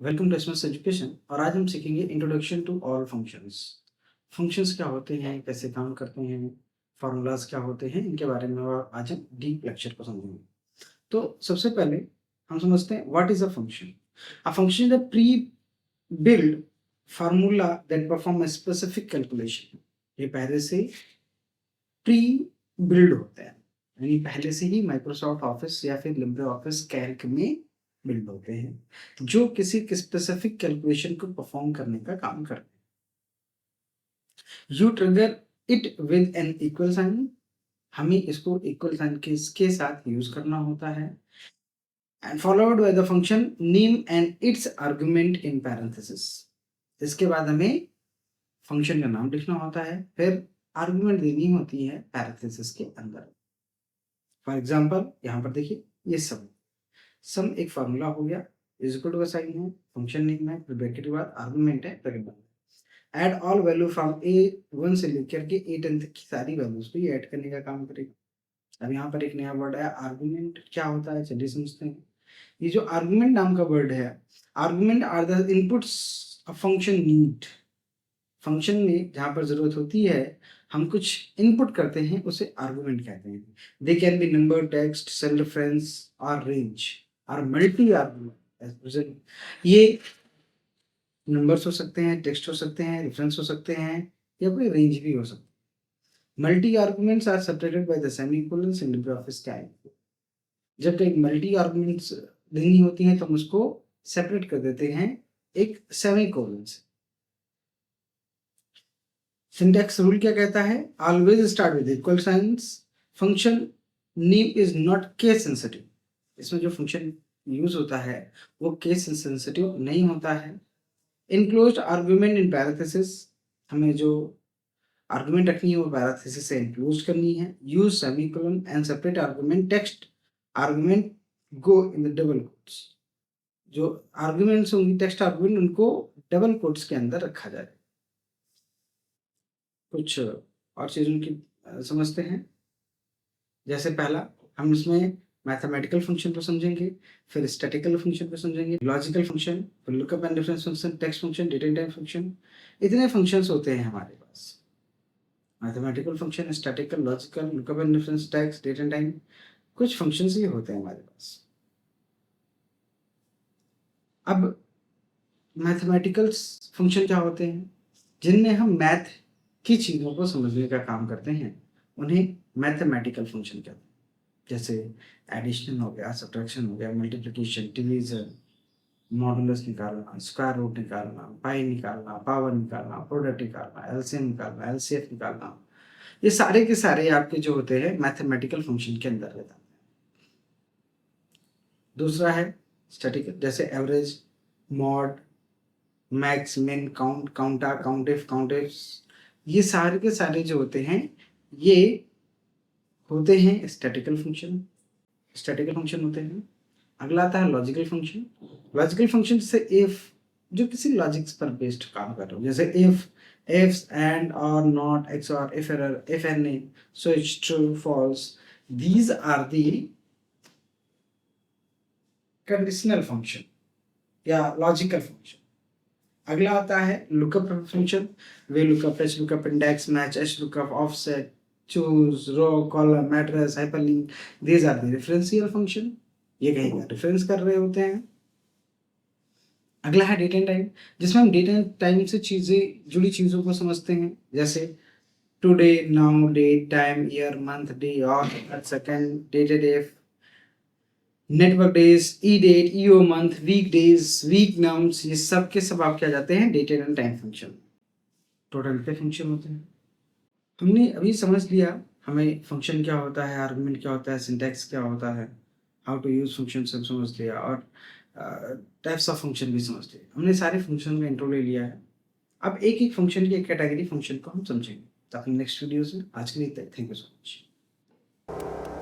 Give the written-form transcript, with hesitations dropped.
Welcome to SMS education. और आज हम सीखेंगे introduction to all functions. Functions क्या होते हैं, कैसे काम करते हैं, फार्मूलाज क्या होते हैं, इनके बारे में आज हम डीप लेक्चर को समझेंगे। तो सबसे पहले हम समझते हैं what is a function. A function is a pre build formula that perform a specific calculation. ये पहले से प्री बिल्ड होते हैं, यानी पहले से ही माइक्रोसॉफ्ट ऑफिस या फिर लिब्रे ऑफिस कैल्क में बिल्ड होते हैं, जो किसी स्पेसिफिक कैलकुलेशन को परफॉर्म करने का काम करते हैं। You trigger it with an equal sign. हमें इसको इक्वल साइन के साथ यूज करना होता है। And followed by the function name and it's argument in parenthesis. इसके बाद हमें फंक्शन का नाम लिखना होता है, फिर आर्गुमेंट देनी होती है पैरेंथेसिस के अंदर। फॉर एग्जाम्पल यहाँ पर देखिए, ये सम एक फार्मूला हो गया, इज इक्वल टू का साइन है, फंक्शन नेम है, फिर ब्रैकेट के बाद आर्गुमेंट है, ब्रैकेट बंद है। Add all value from A1 से लेकर के A10 तक की सारी वैल्यूज को ये ऐड करने का काम करेगा। अब यहाँ पर एक नया वर्ड है आर्गुमेंट। क्या होता है चलिए समझते हैं। ये जो आर्गुमेंट नाम का वर्ड है, argument are the inputs a function need. Function में जहाँ पर जरूरत होती है, हम कुछ इनपुट करते हैं, उसे आर्गुमेंट कहते हैं। They can be number, text, cell reference और रेंज और मल्टी आर्गुमेंट। ये नंबर्स हो सकते हैं, टेक्स्ट हो सकते हैं, रेफरेंस हो सकते हैं, या कोई रेंज भी हो सकती है। Multi arguments are separated by the semicolons in LibreOffice Calc. जब एक मल्टी आर्गुमेंट्स देनी होती हैं तो हम उसको सेपरेट कर देते हैं एक सेमीकोलन से। सिंटैक्स रूल क्या कहता है? Always start with equal science. Function name is not case sensitive. इसमें जो फंक्शन यूज होता है वो केस सेंसिटिव नहीं होता है। इनक्लोज्ड आर्गुमेंट इन पैरेंथेसिस। हमें जो आर्गुमेंट रखनी है वो पैरेंथेसिस से इनक्लोज करनी है। Use semicolon and separate argument text argument go in the double quotes. जो आर्गुमेंट्स होंगी टेक्स्ट आर्गुमेंट, उनको डबल कोट्स के अंदर रखा जाए। कुछ और चीज़ों की समझते हैं। जैसे पहला हम इसमें मैथमेटिकल फंक्शन को समझेंगे, फिर स्टैटिकल फंक्शन को समझेंगे, लॉजिकल फंक्शन, फिर lookup and difference function, text function, data type function. इतने फंक्शंस होते हैं हमारे पास। Mathematical function, statistical, logical, lookup and difference, text, data type, कुछ फंक्शंस ही होते हैं हमारे पास। अब मैथमेटिकल फंक्शन क्या होते हैं? जिनमें हम मैथ की चीज़ों को समझने का काम करते हैं, उन्हें मैथमेटिकल फंक्शन कहते हैं। जैसे एडिशन हो गया, सब्ट्रैक्शन हो गया, मल्टीप्लिकेशन, डिवीजन, मॉडुलस निकालना, स्क्वायर रूट निकालना, पाई निकालना, पावर निकालना, प्रोडक्ट निकालना, एलसीएम निकालना, एलसीएफ निकालना, ये सारे के सारे आपके जो होते हैं मैथमेटिकल फंक्शन के अंदर रहता है। दूसरा है स्टैटिक, जैसे एवरेज, मॉड, मैक्स, मिन, काउंट, काउंटा, काउंटिफ, काउंटिफ्स, ये सारे के सारे जो होते हैं ये होते हैं स्टैटिकल फंक्शन। स्टैटिकल फंक्शन होते हैं। अगला आता है लॉजिकल फंक्शन। लॉजिकल फंक्शन से इफ, जो किसी लॉजिक्स पर बेस्ड काम कर रहे हो, जैसे if, ifs, and, or, not, x, or, if error, if any, switch, true, false, these are the conditional function या लॉजिकल फंक्शन। अगला आता है lookup function. V lookup, H lookup, index, match, H lookup, offset, choose, row, column, address, hyperlink, these are the referential function. ये कहीं का reference कर रहे होते हैं। अगला है डेट एंड टाइम, जिसमें हम डेट एंड टाइम से चीजें, जुड़ी चीजों को समझते हैं। जैसे today, now, date, time, year, month, day, और second, dated, if, network days, E date, E O month, week days, week nums, ये सब के सब आप क्या जाते हैं dated and time function. Total के फंक्शन होते हैं। हमने अभी समझ लिया हमें फंक्शन क्या होता है, आर्गुमेंट क्या होता है, सिंटैक्स क्या होता है, हाउ टू यूज फंक्शन सब समझ लिया, और टाइप्स ऑफ फंक्शन भी समझ लिया। हमने सारे फंक्शन का इंट्रो ले लिया है। अब एक एक फंक्शन की, एक कैटेगरी फंक्शन को हम समझेंगे। तो अपने नेक्स्ट वीडियोस में आज के लिए थैंक यू सो मच।